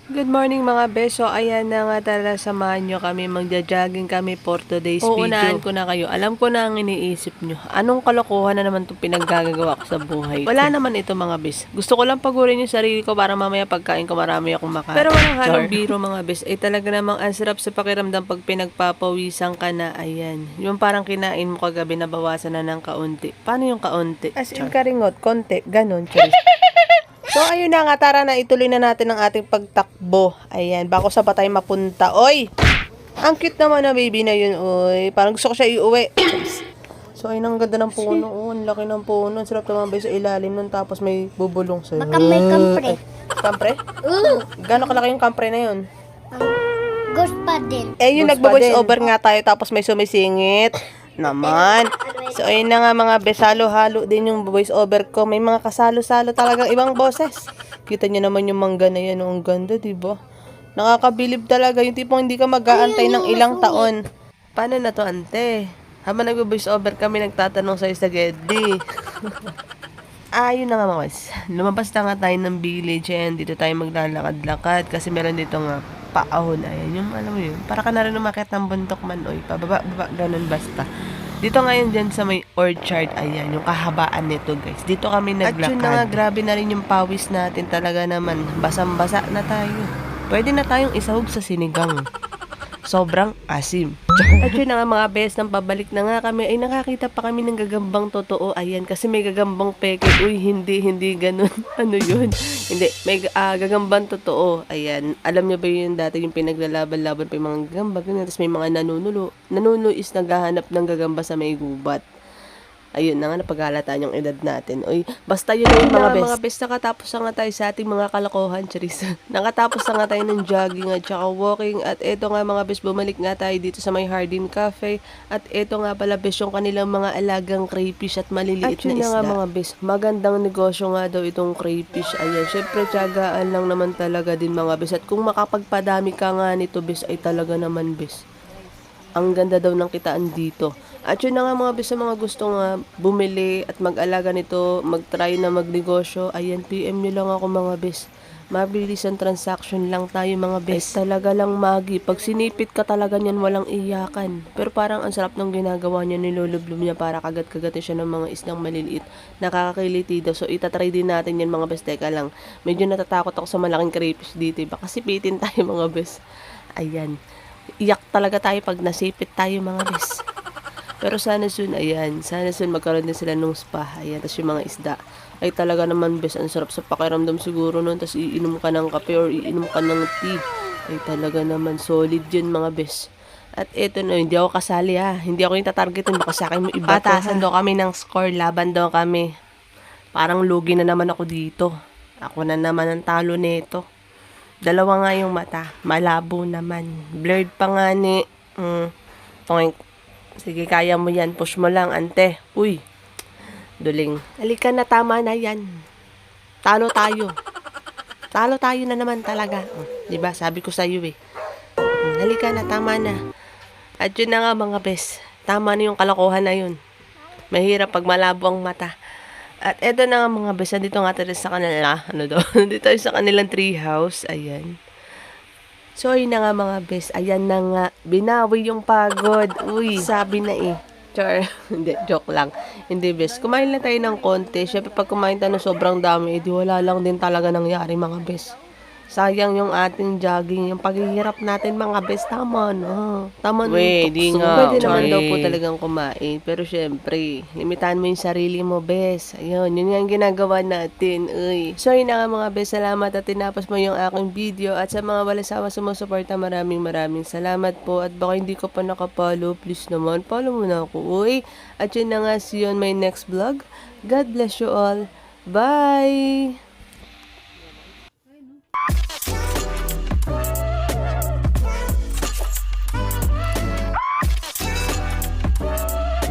Good morning mga beso. Ayan na nga talaga, samahan nyo kami. Magja-jogging kami for today's video. Uunaan ko na kayo. Alam ko na ang iniisip nyo. Anong kalokohan na naman itong pinaggagawa ko sa buhay? Wala naman ito mga bes. Gusto ko lang pagurin yung sarili ko para mamaya pagkain ko marami akong makain. Pero walang halong biro mga bes. Ay talaga namang ang sarap sa pakiramdam pag pinagpapawisan ka na. Ayan. Yung parang kinain mo kagabi, nabawasan na ng kaunti. Paano yung kaunti? As in karingot, konti. Ganon. So, ayun na nga, tara na, ituloy na natin ang ating pagtakbo. Ayan, bako sa pa tayo mapunta. Oy! Ang cute naman na baby na yun, oy. Parang gusto ko siya iuwi. So, ayun, ang ganda ng puno. Oh, ang laki ng puno. Sarap tumambay sa ilalim nun, tapos may bubulong sa'yo. Baka may kampre. Kampre? Gano'ng kalaki yung kampre na yun? Ghost pa din. Eh, yung nagbo-voice over nga tayo, tapos may sumisingit. Naman. So, ayun na nga mga besalo-halo din yung voice over ko. May mga kasalo-salo talagang ibang boses. Kita nyo naman yung mangga na yan. Ang ganda, diba? Nakakabilib talaga. Yung tipong hindi ka mag-aantay ng ilang taon. Paano na to, ante? Habang nag-voice over kami, nagtatanong sa'yo sa Geddy. Yun na nga mga mas. Lumabas na nga tayo ng village. Ayan, dito tayo maglalakad-lakad. Kasi meron dito nga paahon. Ayan, yung alam mo yun. Para ka na rin umakit ng bundok man. Oy, pababa-baba, ganun basta. Dito ngayon dyan sa may orchard, ayan, yung kahabaan nito guys. Dito kami naglakad. At yun na nga, grabe na rin yung pawis natin talaga naman. Basang-basa na tayo. Pwede na tayong isahog sa sinigang. Sobrang asim. At yun na nga mga bes, nang pabalik na nga kami, ay nakakita pa kami ng gagambang totoo. Ayan, kasi may gagambang peke. Uy, hindi ganun. Ano yun? Hindi, may gagambang totoo. Ayan, alam niyo ba yun dati yung pinaglalaban-laban pa yung mga gagamba, ganyan. Tapos may mga nanunulo. Nanunulo is naghahanap ng gagamba sa may gubat. Ayun na nga, napaghalataan yung edad natin. Uy, basta yun yung mga best. Nakatapos na nga tayo sa ating mga kalokohan, charis. Nakatapos na nga tayo ng jogging at saka walking. At eto nga mga best, bumalik nga tayo dito sa may Hardin Cafe. At eto nga pala best, yung kanilang mga alagang crayfish at maliliit na isda. At yun nga mga best, magandang negosyo nga daw itong crayfish. Ayan, syempre tiyagaan lang naman talaga din mga best. At kung makapagpadami ka nga nito best, ay talaga naman best. Ang ganda daw ng kitaan dito. At yun na nga mga bes, sa mga gusto nga bumili at mag-alaga nito, mag-try na magnegosyo, ayan, PM nyo lang ako mga bes. Mabilis ang transaction lang tayo mga bes. Ay, talaga lang magi. Pag sinipit ka talaga niyan, walang iyakan. Pero parang ang sarap ng ginagawa niya, nilulublum niya para kagat-kagatin siya ng mga isdang maliliit. Nakakakiliti daw. So, itatry din natin yan mga bes. Teka lang, medyo natatakot ako sa malaking crayfish dito. Baka sipitin tayo mga bes. Ayan. Iyak talaga tayo pag nasipit tayo mga bes. Pero sana soon, ayan, sana soon magkaroon din sila nung spa, ayan, tapos yung mga isda, ay talaga naman bes, ang sarap sa pakiramdam siguro nun, tapos iinom ka ng kape or iinom ka ng tea, ay talaga naman, solid yun mga bes. At eto na, hindi ako kasali ha, hindi ako yung tatargetin, baka sa akin mo iba. Patasan daw kami ng score, laban daw kami, parang lugi na naman ako dito, ako na naman ang talo nito. Dalawa nga yung mata, malabo naman, blurred pa nga ni, toink. Sige, kaya mo yan. Push mo lang, ante. Uy, duling. Halika na, tama na yan. Talo tayo. Talo tayo na naman talaga. Diba? Sabi ko sa'yo eh. Halika na, tama na. At yun na nga mga bes. Tama na yung kalokohan na yun. Mahirap pag malabo ang mata. At eto na nga mga bes. Dito nga tayo sa kanila. Ano daw? Dito tayo sa kanilang treehouse. Ayan. So, ayun na nga mga bes. Ayan na nga. Binawi yung pagod. Uy, sabi na eh. Char. Hindi, joke lang. Hindi bes. Kumain lang tayo ng konti. Siyempre, pag kumain tayo ng sobrang dami, edi wala lang din talaga nangyari mga bes. Sayang yung ating jogging. Yung paghihirap natin mga bes. Tama no. Tama no. Di nga. Pwede naman daw po talagang kumain. Pero syempre, limitahan mo yung sarili mo bes. Ayun, yun nga ang ginagawa natin. Uy. So yun na nga mga bes. Salamat at tinapos mo yung aking video. At sa mga walasawa sumusuporta, maraming salamat po. At baka hindi ko pa nakapollow, please naman, follow mo na ako. Uy. At yun na nga, see you on my next vlog. God bless you all. Bye!